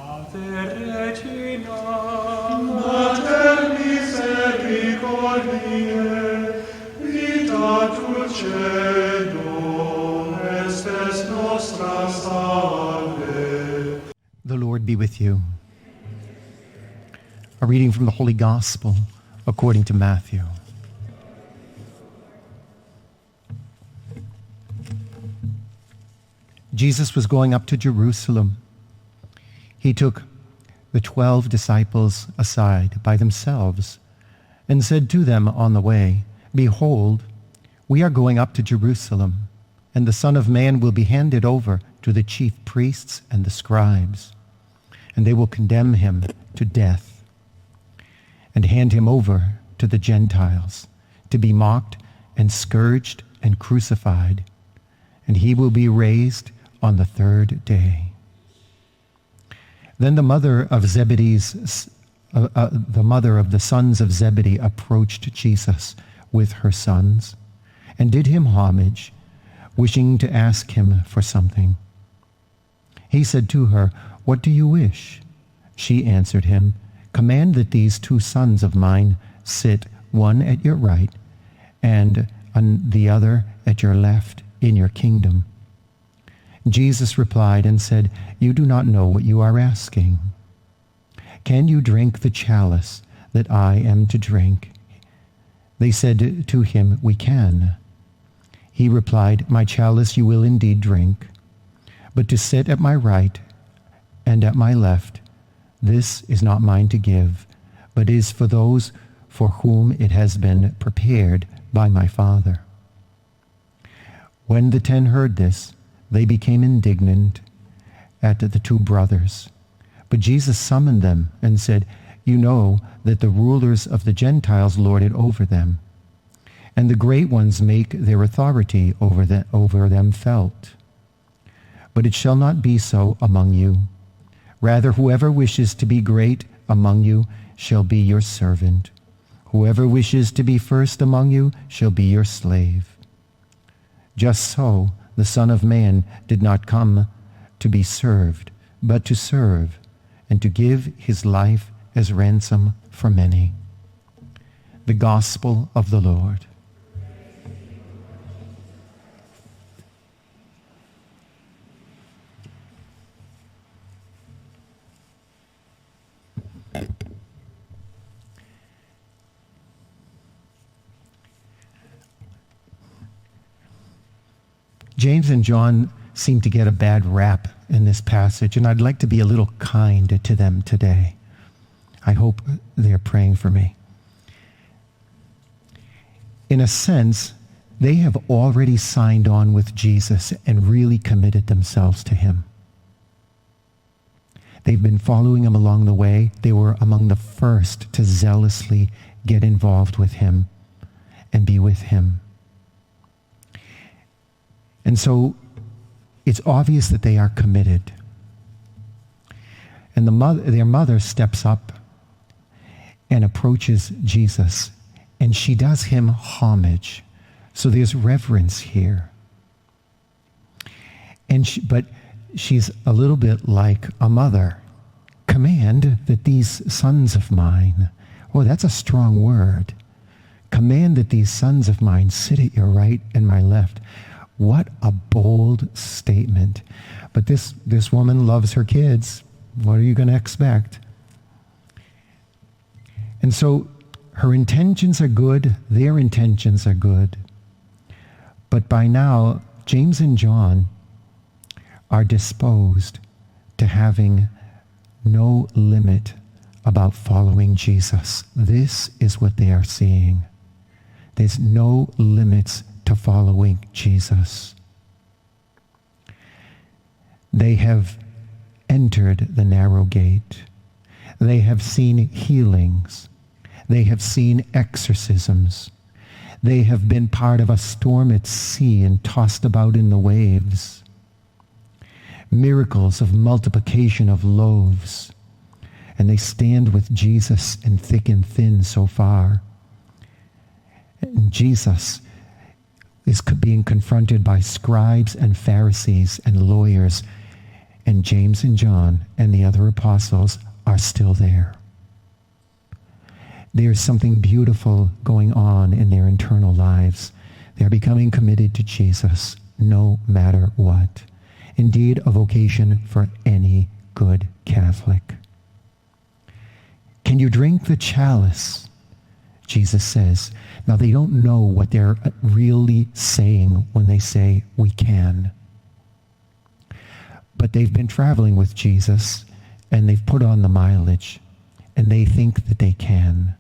Ave Regina, Mater misericordiae, vita dulcedo, estes nostra salve. The Lord be with you. A reading from the Holy Gospel according to Matthew. Jesus was going up to Jerusalem. He took the 12 disciples aside by themselves and said to them on the way, "Behold, we are going up to Jerusalem, and the Son of Man will be handed over to the chief priests and the scribes, and they will condemn him to death and hand him over to the Gentiles to be mocked and scourged and crucified, and he will be raised on the third day." Then the mother of the sons of Zebedee approached Jesus with her sons and did him homage, wishing to ask him for something. He said to her, "What do you wish?" She answered him, "Command that these 2 sons of mine sit, one at your right and the other at your left in your kingdom." Jesus replied and said, "You do not know what you are asking. Can you drink the chalice that I am to drink?" They said to him, "We can." He replied, "My chalice you will indeed drink, but to sit at my right and at my left, this is not mine to give, but is for those for whom it has been prepared by my Father." When the 10 heard this, they became indignant at the 2 brothers. But Jesus summoned them and said, "You know that the rulers of the Gentiles lord it over them, and the great ones make their authority over them felt. But it shall not be so among you. Rather, whoever wishes to be great among you shall be your servant. Whoever wishes to be first among you shall be your slave. Just so, the Son of Man did not come to be served, but to serve, and to give his life as ransom for many." The Gospel of the Lord. James and John seem to get a bad rap in this passage, and I'd like to be a little kind to them today. I hope they're praying for me. In a sense, they have already signed on with Jesus and really committed themselves to him. They've been following him along the way. They were among the first to zealously get involved with him and be with him. And so it's obvious that they are committed. And their mother steps up and approaches Jesus, and she does him homage. So there's reverence here. But she's a little bit like a mother. Command that these sons of mine, oh, that's a strong word. Command that these sons of mine sit at your right and my left. What a bold statement. But this woman loves her kids. What are you going to expect? And so her intentions are good. Their intentions are good. But by now, James and John are disposed to having no limit about following Jesus. This is what they are seeing. There's no limits to following Jesus. They have entered the narrow gate. They have seen healings. They have seen exorcisms. They have been part of a storm at sea and tossed about in the waves. Miracles of multiplication of loaves. And they stand with Jesus in thick and thin so far. And Jesus is being confronted by scribes and Pharisees and lawyers, And James and John and the other apostles are still there. There's something beautiful going on in their internal lives. They're becoming committed to Jesus no matter what. Indeed, a vocation for any good Catholic. Can you drink the chalice? Jesus says. Now, they don't know what they're really saying when they say we can. But they've been traveling with Jesus, and they've put on the mileage, and they think that they can.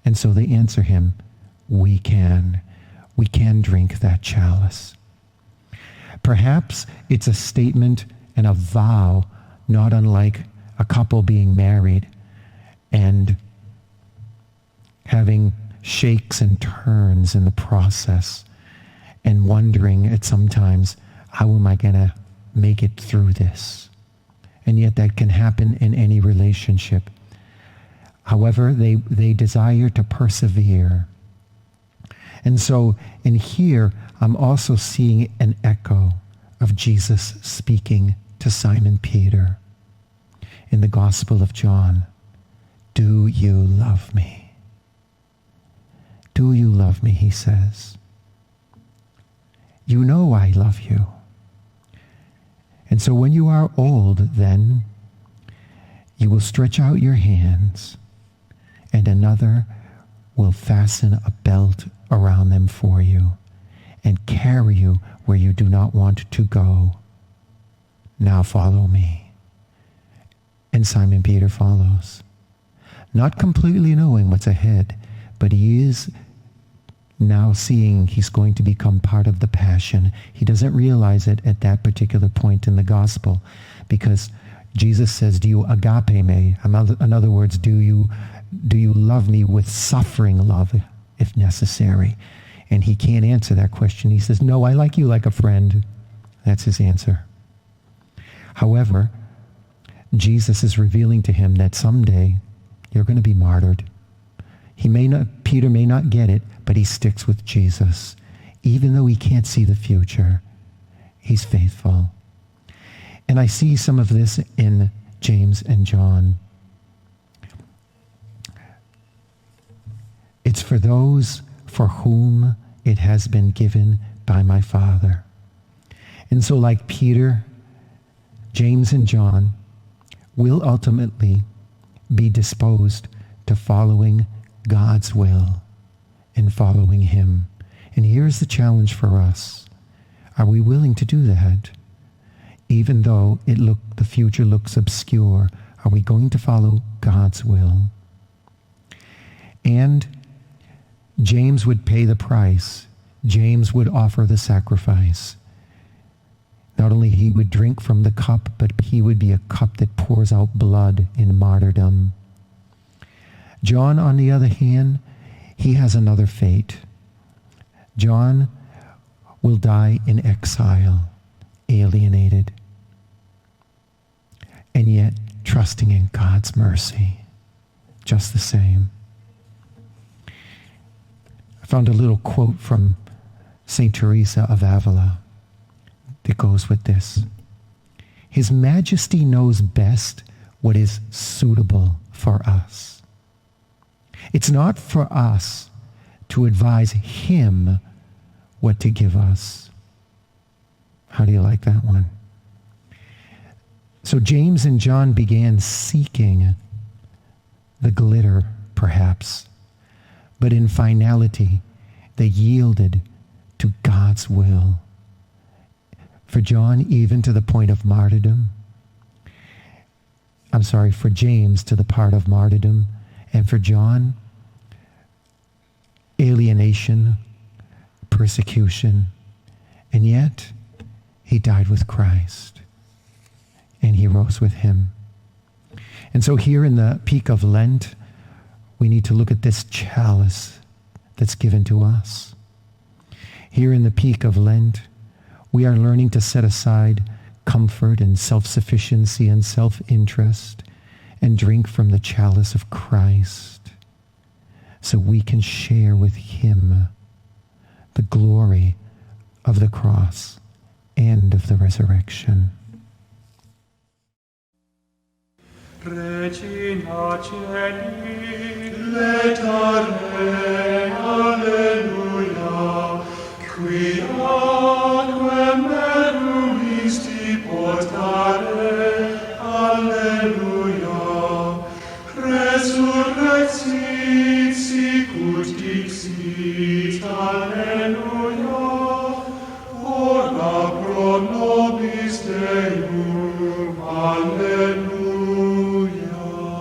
And so they answer him, we can. We can drink that chalice. Perhaps it's a statement and a vow, not unlike a couple being married and having shakes and turns in the process and wondering at sometimes, how am I going to make it through this? And yet that can happen in any relationship. However, they desire to persevere. And so in here, I'm also seeing an echo of Jesus speaking to Simon Peter in the Gospel of John. Do you love me? Do you love me, he says. You know I love you. And so when you are old, then you will stretch out your hands, and another will fasten a belt around them for you and carry you where you do not want to go. Now follow me. And Simon Peter follows, not completely knowing what's ahead, but he is now seeing he's going to become part of the passion. He doesn't realize it at that particular point in the gospel, because Jesus says, do you agape me? In other words, do you love me with suffering love if necessary? And he can't answer that question. He says, no, I like you like a friend. That's his answer. However, Jesus is revealing to him that someday you're going to be martyred. Peter may not get it, but he sticks with Jesus. Even though he can't see the future, he's faithful. And I see some of this in James and John. It's for those for whom it has been given by my Father. And so like Peter, James and John will ultimately be disposed to following God's will and following him. And here's the challenge for us. Are we willing to do that? Even though the future looks obscure, are we going to follow God's will? And James would pay the price. James would offer the sacrifice. Not only he would drink from the cup, but he would be a cup that pours out blood in martyrdom. John, on the other hand, he has another fate. John will die in exile, alienated, and yet trusting in God's mercy, just the same. I found a little quote from St. Teresa of Avila that goes with this. His Majesty knows best what is suitable for us. It's not for us to advise him what to give us. How do you like that one? So James and John began seeking the glitter, perhaps, but in finality, they yielded to God's will. For John, even to the point of martyrdom. For James to the part of martyrdom, and for John, alienation, persecution, and yet he died with Christ, and he rose with him. And so here in the peak of Lent, we need to look at this chalice that's given to us. Here in the peak of Lent, we are learning to set aside comfort and self-sufficiency and self-interest and drink from the chalice of Christ so we can share with him the glory of the cross and of the resurrection. Regina Celi, Letare, alleluia, qui aquam merum isti portare, alleluia, resurrexit sicut dixit, alleluia.